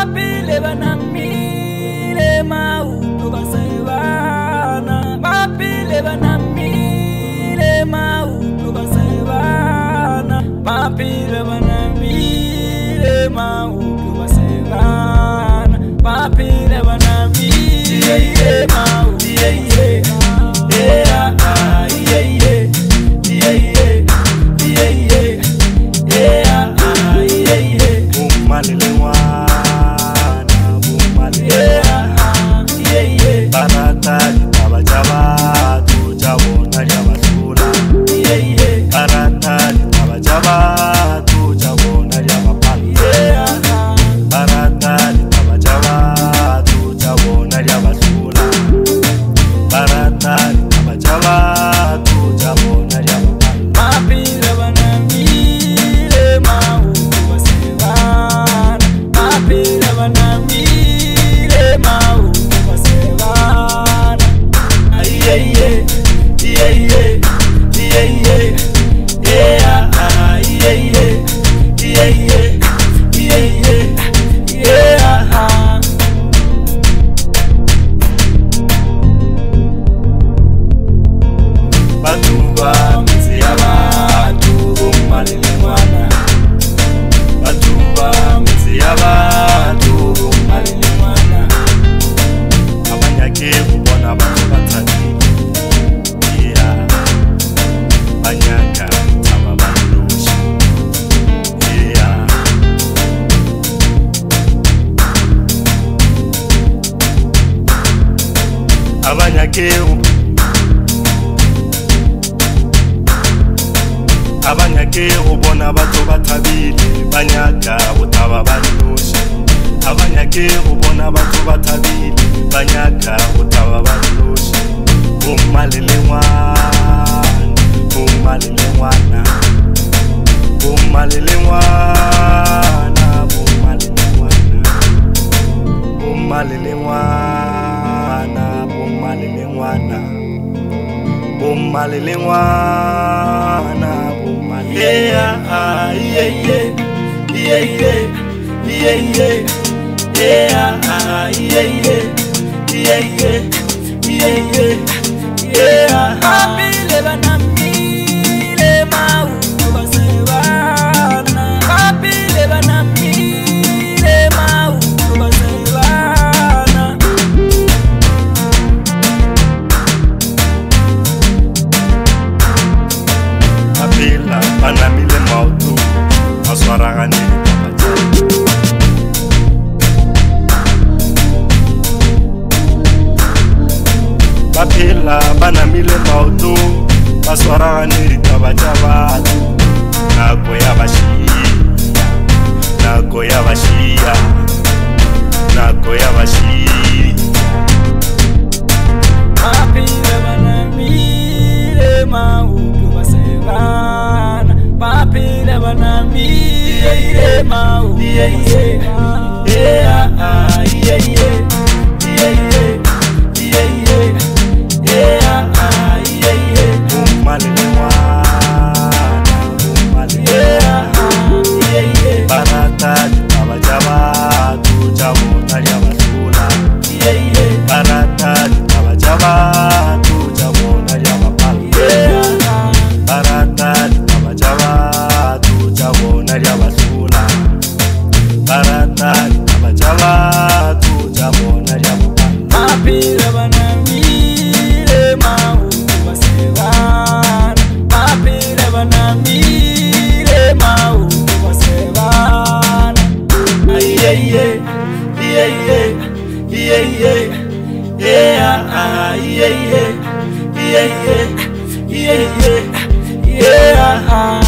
papi levanamile mauto basevana, papi levanamile mauto basevana, papi levanamile mauto basevana, papi levanamile mauto abanyake ubona bato batabile banyaka utaba barinushe abanyake ubona bato batabile banyaka utaba barinushe umalele mwana umalele mwana umalele mwana umalele mwana umalele mwana umalele mwana papi levanamile mauto basevana, papi levanamile mauto basevana. Apila banamile mauto aswaragane Bapila banamile mauto aswaragane tabajabatu nako yabashia nako yabashia nako yabashia papi levanamile mauto basevana, papi levanamile mauto yeah.